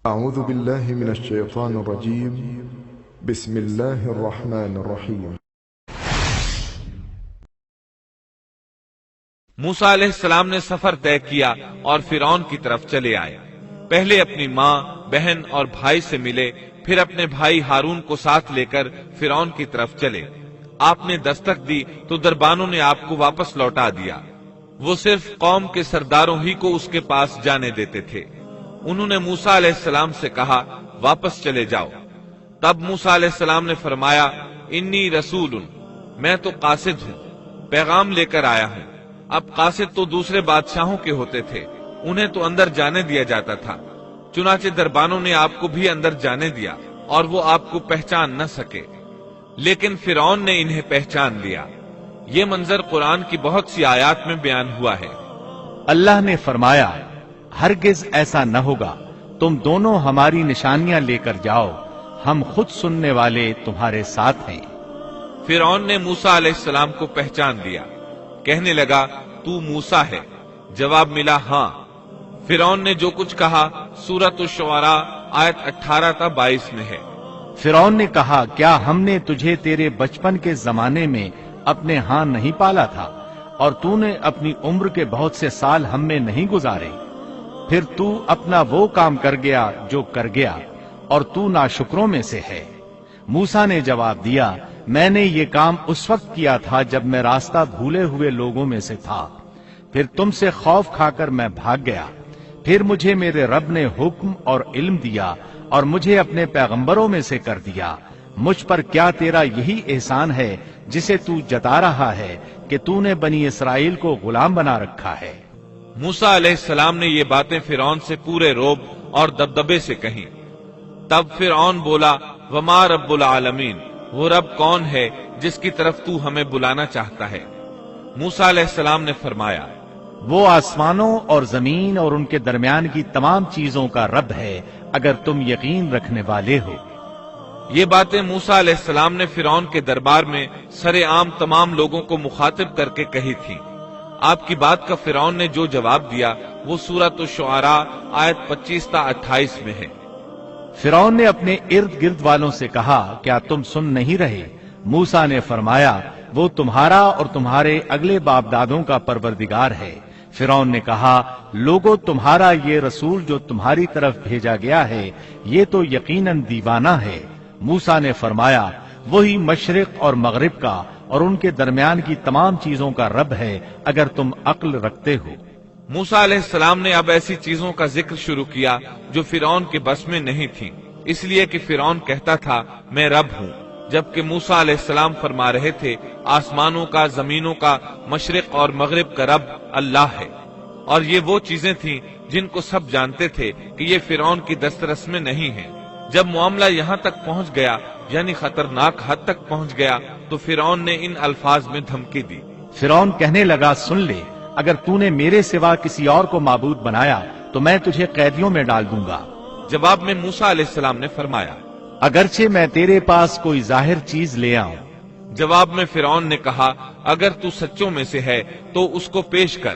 أعوذ بالله من الشيطان الرجيم بسم الله الرحمن الرحيم موسیٰ علیہ السلام نے سفر طے کیا اور فرعون کی طرف چلے آئے۔ پہلے اپنی ماں، بہن اور بھائی سے ملے، پھر اپنے بھائی ہارون کو ساتھ لے کر فرعون کی طرف چلے۔ آپ نے دستک دی تو دربانوں نے آپ کو واپس لوٹا دیا۔ وہ صرف قوم کے سرداروں ہی کو اس کے پاس جانے دیتے تھے۔ انہوں نے موسیٰ علیہ السلام سے کہا واپس چلے جاؤ۔ تب موسیٰ علیہ السلام نے فرمایا انی رسول، میں تو قاصد ہوں، پیغام لے کر آیا ہوں۔ اب قاصد تو دوسرے بادشاہوں کے ہوتے تھے، انہیں تو اندر جانے دیا جاتا تھا، چنانچہ دربانوں نے آپ کو بھی اندر جانے دیا اور وہ آپ کو پہچان نہ سکے، لیکن فرعون نے انہیں پہچان لیا۔ یہ منظر قرآن کی بہت سی آیات میں بیان ہوا ہے۔ اللہ نے فرمایا ہرگز ایسا نہ ہوگا، تم دونوں ہماری نشانیاں لے کر جاؤ، ہم خود سننے والے تمہارے ساتھ ہیں۔ فرعون نے موسیٰ علیہ السلام کو پہچان لیا، کہنے لگا تو موسیٰ ہے؟ جواب ملا ہاں۔ فرعون نے جو کچھ کہا سورۃ الشعراء آیت 18 تا 22 میں ہے۔ فرعون نے کہا کیا ہم نے تجھے تیرے بچپن کے زمانے میں اپنے ہاں نہیں پالا تھا اور تو نے اپنی عمر کے بہت سے سال ہم میں نہیں گزارے؟ پھر تو اپنا وہ کام کر گیا جو کر گیا اور تو ناشکروں میں سے ہے۔ موسیٰ نے جواب دیا میں نے یہ کام اس وقت کیا تھا جب میں راستہ بھولے ہوئے لوگوں میں سے تھا، پھر تم سے خوف کھا کر میں بھاگ گیا، پھر مجھے میرے رب نے حکم اور علم دیا اور مجھے اپنے پیغمبروں میں سے کر دیا۔ مجھ پر کیا تیرا یہی احسان ہے جسے تو جتا رہا ہے کہ تو نے بنی اسرائیل کو غلام بنا رکھا ہے؟ موسیٰ علیہ السلام نے یہ باتیں فرعون سے پورے روب اور دبدبے سے کہیں۔ تب فرعون بولا وما رب العالمین، وہ رب کون ہے جس کی طرف تو ہمیں بلانا چاہتا ہے؟ موسیٰ علیہ السلام نے فرمایا وہ آسمانوں اور زمین اور ان کے درمیان کی تمام چیزوں کا رب ہے، اگر تم یقین رکھنے والے ہو۔ یہ باتیں موسیٰ علیہ السلام نے فرعون کے دربار میں سر عام تمام لوگوں کو مخاطب کر کے کہی تھی۔ آپ کی بات کا فرعون نے جو جواب دیا وہ سورۃ الشعراء آیت 25 تا 28 میں ہے۔ فرعون نے اپنے ارد گرد والوں سے کہا کیا تم سن نہیں رہے؟ موسیٰ نے فرمایا وہ تمہارا اور تمہارے اگلے باپ دادوں کا پروردگار ہے۔ فرعون نے کہا لوگو تمہارا یہ رسول جو تمہاری طرف بھیجا گیا ہے یہ تو یقیناً دیوانہ ہے۔ موسیٰ نے فرمایا وہی مشرق اور مغرب کا اور ان کے درمیان کی تمام چیزوں کا رب ہے، اگر تم عقل رکھتے ہو۔ موسیٰ علیہ السلام نے اب ایسی چیزوں کا ذکر شروع کیا جو فرعون کے بس میں نہیں تھی، اس لیے کہ فرعون کہتا تھا میں رب ہوں، جبکہ موسیٰ علیہ السلام فرما رہے تھے آسمانوں کا، زمینوں کا، مشرق اور مغرب کا رب اللہ ہے۔ اور یہ وہ چیزیں تھیں جن کو سب جانتے تھے کہ یہ فرعون کی دسترس میں نہیں ہیں۔ جب معاملہ یہاں تک پہنچ گیا، یعنی خطرناک حد تک پہنچ گیا، تو فرعون نے ان الفاظ میں دھمکی دی۔ فرعون کہنے لگا سن لے، اگر تو نے میرے سوا کسی اور کو معبود بنایا تو میں تجھے قیدیوں میں ڈال دوں گا۔ جواب میں موسیٰ علیہ السلام نے فرمایا اگرچہ میں تیرے پاس کوئی ظاہر چیز لے آؤں۔ جواب میں فرعون نے کہا اگر تو سچوں میں سے ہے تو اس کو پیش کر۔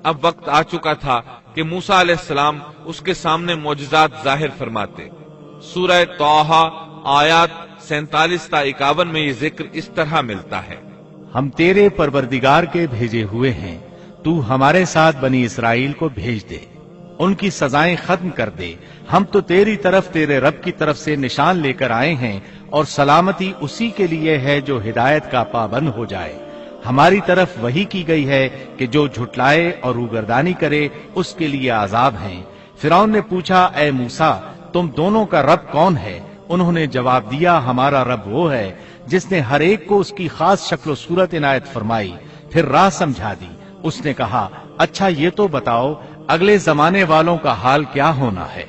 اب وقت آ چکا تھا کہ موسیٰ علیہ السلام اس کے سامنے معجزات ظاہر فرماتے۔ سورہ طٰہٰ آیات 47 تا 51 میں یہ ذکر اس طرح ملتا ہے ہم تیرے پروردگار کے بھیجے ہوئے ہیں، تو ہمارے ساتھ بنی اسرائیل کو بھیج دے، ان کی سزائیں ختم کر دے، ہم تو تیری طرف تیرے رب کی طرف سے نشان لے کر آئے ہیں اور سلامتی اسی کے لیے ہے جو ہدایت کا پابند ہو جائے۔ ہماری طرف وحی کی گئی ہے کہ جو جھٹلائے اور روگردانی کرے اس کے لیے عذاب ہیں۔ فرعون نے پوچھا اے موسیٰ تم دونوں کا رب کون ہے؟ انہوں نے جواب دیا ہمارا رب وہ ہے جس نے ہر ایک کو اس کی خاص شکل و صورت عنایت فرمائی، پھر راہ سمجھا دی۔ اس نے کہا اچھا یہ تو بتاؤ اگلے زمانے والوں کا حال کیا ہونا ہے؟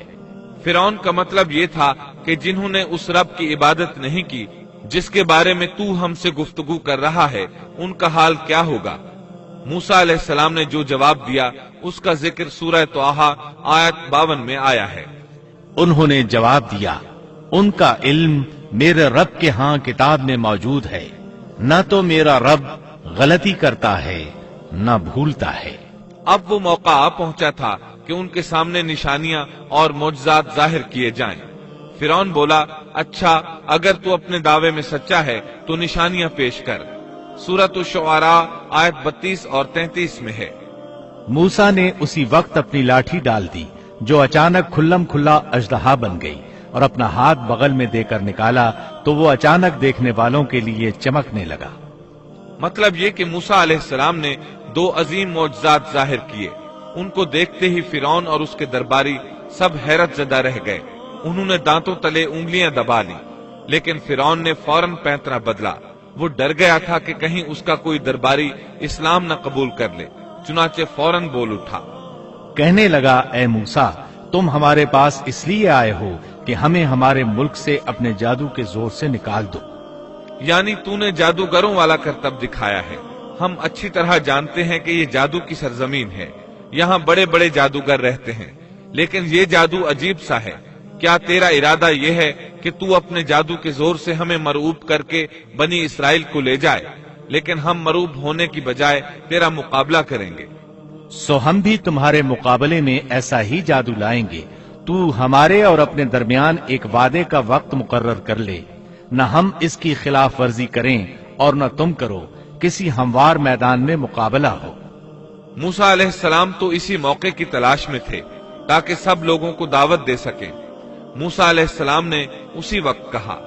فرعون کا مطلب یہ تھا کہ جنہوں نے اس رب کی عبادت نہیں کی جس کے بارے میں تو ہم سے گفتگو کر رہا ہے ان کا حال کیا ہوگا؟ موسیٰ علیہ السلام نے جو جواب دیا اس کا ذکر سورہ طٰہٰ آیت 52 میں آیا ہے۔ انہوں نے جواب دیا ان کا علم میرے رب کے ہاں کتاب میں موجود ہے، نہ تو میرا رب غلطی کرتا ہے نہ بھولتا ہے۔ اب وہ موقع آ پہنچا تھا کہ ان کے سامنے نشانیاں اور معجزات ظاہر کیے جائیں۔ فرعون بولا، اچھا اگر تو اپنے دعوے میں سچا ہے تو نشانیاں پیش کر۔ سورۃ الشعراء آیت 32 اور 33 میں ہے۔ موسیٰ نے اسی وقت اپنی لاٹھی ڈال دی جو اچانک کھلم کھلا اژدہا بن گئی، اور اپنا ہاتھ بغل میں دے کر نکالا تو وہ اچانک دیکھنے والوں کے لیے چمکنے لگا۔ مطلب یہ کہ موسیٰ علیہ السلام نے 2 عظیم معجزات ظاہر کیے۔ ان کو دیکھتے ہی فرعون اور اس کے درباری سب حیرت زدہ رہ گئے۔ انہوں نے دانتوں تلے انگلیاں دبا لی، لیکن فرعون نے فوراً پینترا بدلا۔ وہ ڈر گیا تھا کہ کہیں اس کا کوئی درباری اسلام نہ قبول کر لے، چنانچہ فوراً بول اٹھا۔ کہنے لگا، اے موسیٰ، تم ہمارے پاس اس لیے آئے ہو کہ ہمیں ہمارے ملک سے اپنے جادو کے زور سے نکال دو۔ یعنی تو نے جادوگروں والا کرتب دکھایا ہے۔ ہم اچھی طرح جانتے ہیں کہ یہ جادو کی سرزمین ہے، یہاں بڑے بڑے جادوگر رہتے ہیں، لیکن یہ جادو عجیب سا ہے۔ کیا تیرا ارادہ یہ ہے کہ تو اپنے جادو کے زور سے ہمیں مرعوب کر کے بنی اسرائیل کو لے جائے؟ لیکن ہم مرعوب ہونے کی بجائے تیرا مقابلہ کریں گے۔ سو ہم بھی تمہارے مقابلے میں ایسا ہی جادو لائیں گے۔ تو ہمارے اور اپنے درمیان ایک وعدے کا وقت مقرر کر لے، نہ ہم اس کی خلاف ورزی کریں اور نہ تم کرو، کسی ہموار میدان میں مقابلہ ہو۔ موسیٰ علیہ السلام تو اسی موقع کی تلاش میں تھے تاکہ سب لوگوں کو دعوت دے سکیں۔ موسیٰ علیہ السلام نے اسی وقت کہا۔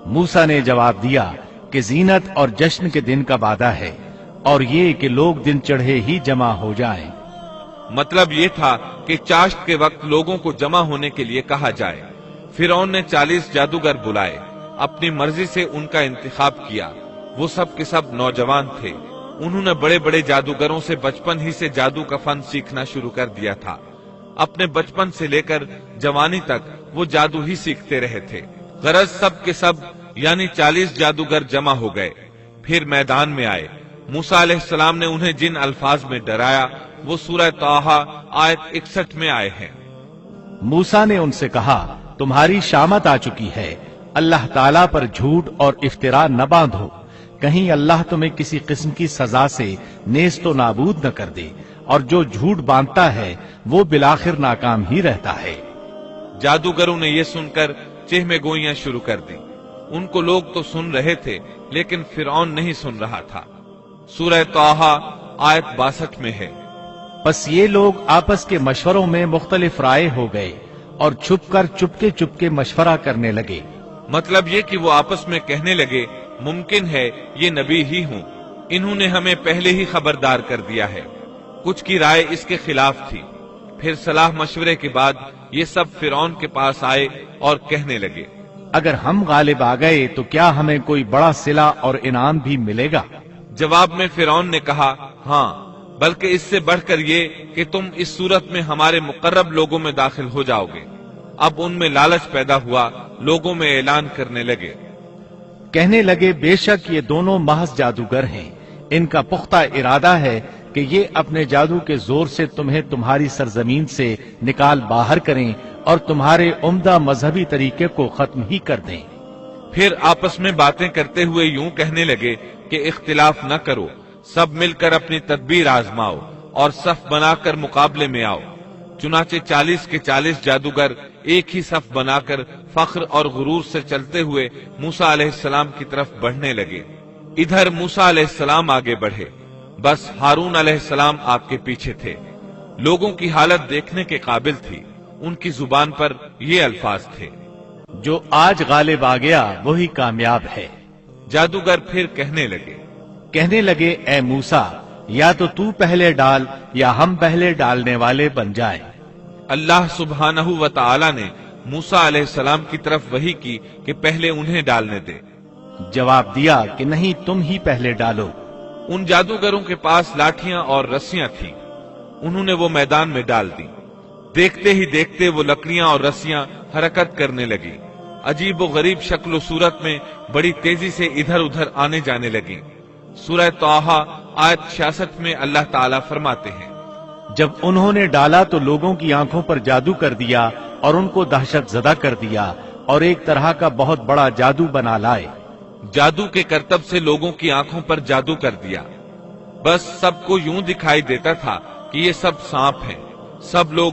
موسیٰ نے جواب دیا کہ زینت اور جشن کے دن کا وعدہ ہے، اور یہ کہ لوگ دن چڑھے ہی جمع ہو جائیں۔ مطلب یہ تھا کہ چاشت کے وقت لوگوں کو جمع ہونے کے لیے کہا جائے۔ فرعون نے 40 جادوگر بلائے، اپنی مرضی سے ان کا انتخاب کیا۔ وہ سب کے سب نوجوان تھے۔ انہوں نے بڑے بڑے جادوگروں سے بچپن ہی سے جادو کا فن سیکھنا شروع کر دیا تھا۔ اپنے بچپن سے لے کر جوانی تک وہ جادو ہی سیکھتے رہے تھے۔ غرض سب کے سب یعنی 40 جادوگر جمع ہو گئے، پھر میدان میں آئے۔ موسیٰ علیہ السلام نے انہیں جن الفاظ میں ڈرایا وہ سورہ طٰہٰ آیت 61 میں آئے ہیں۔ موسیٰ نے ان سے کہا، تمہاری شامت آ چکی ہے، اللہ تعالیٰ پر جھوٹ اور افتراء نہ باندھو، کہیں اللہ تمہیں کسی قسم کی سزا سے نیست و نابود نہ کر دے، اور جو جھوٹ باندھتا ہے وہ بالآخر ناکام ہی رہتا ہے۔ جادوگروں نے یہ سن کر چہمے گوئیاں شروع کر دی۔ ان کو لوگ تو سن رہے تھے لیکن فرعون نہیں سن رہا تھا۔ سورہ طٰہٰ آیت 62 میں ہے۔ پس یہ لوگ آپس کے مشوروں میں مختلف رائے ہو گئے اور چھپ کر چپکے مشورہ کرنے لگے۔ مطلب یہ کہ وہ آپس میں کہنے لگے، ممکن ہے یہ نبی ہی ہوں، انہوں نے ہمیں پہلے ہی خبردار کر دیا ہے۔ کچھ کی رائے اس کے خلاف تھی۔ پھر صلاح مشورے کے بعد یہ سب فرعون کے پاس آئے اور کہنے لگے، اگر ہم غالب آ گئے تو کیا ہمیں کوئی بڑا صلہ اور انعام بھی ملے گا؟ جواب میں فرعون نے کہا، ہاں، بلکہ اس سے بڑھ کر یہ کہ تم اس صورت میں ہمارے مقرب لوگوں میں داخل ہو جاؤ گے۔ اب ان میں لالچ پیدا ہوا، لوگوں میں اعلان کرنے لگے، کہنے لگے، بے شک یہ دونوں محض جادوگر ہیں، ان کا پختہ ارادہ ہے کہ یہ اپنے جادو کے زور سے تمہیں تمہاری سرزمین سے نکال باہر کریں اور تمہارے عمدہ مذہبی طریقے کو ختم ہی کر دیں۔ پھر آپس میں باتیں کرتے ہوئے یوں کہنے لگے کہ اختلاف نہ کرو، سب مل کر اپنی تدبیر آزماؤ اور صف بنا کر مقابلے میں آؤ۔ چنانچہ 40 کے 40 جادوگر ایک ہی صف بنا کر فخر اور غرور سے چلتے ہوئے موسیٰ علیہ السلام کی طرف بڑھنے لگے۔ ادھر موسیٰ علیہ السلام آگے بڑھے، بس ہارون علیہ السلام آپ کے پیچھے تھے۔ لوگوں کی حالت دیکھنے کے قابل تھی۔ ان کی زبان پر یہ الفاظ تھے، جو آج غالب آ گیا وہی کامیاب ہے۔ جادوگر پھر کہنے لگے، اے موسیٰ، یا تو پہلے ڈال یا ہم پہلے ڈالنے والے بن جائیں۔ اللہ سبحانہ و تعالی نے موسیٰ علیہ السلام کی طرف وحی کی کہ پہلے انہیں ڈالنے دے۔ جواب دیا کہ نہیں، تم ہی پہلے ڈالو۔ ان جادوگروں کے پاس لاٹھیاں اور رسیاں تھیں، انہوں نے وہ میدان میں ڈال دی۔ دیکھتے ہی دیکھتے وہ لکڑیاں اور رسیاں حرکت کرنے لگی، عجیب و غریب شکل و صورت میں بڑی تیزی سے ادھر ادھر آنے جانے لگی۔ سورہ طٰہٰ آیت 66 میں اللہ تعالیٰ فرماتے ہیں، جب انہوں نے ڈالا تو لوگوں کی آنکھوں پر جادو کر دیا اور ان کو دہشت زدہ کر دیا اور ایک طرح کا بہت بڑا جادو بنا لائے۔ جادو کے کرتب سے لوگوں کی آنکھوں پر جادو کر دیا۔ بس سب کو یوں دکھائی دیتا تھا کہ یہ سب سانپ ہیں۔ سب لوگ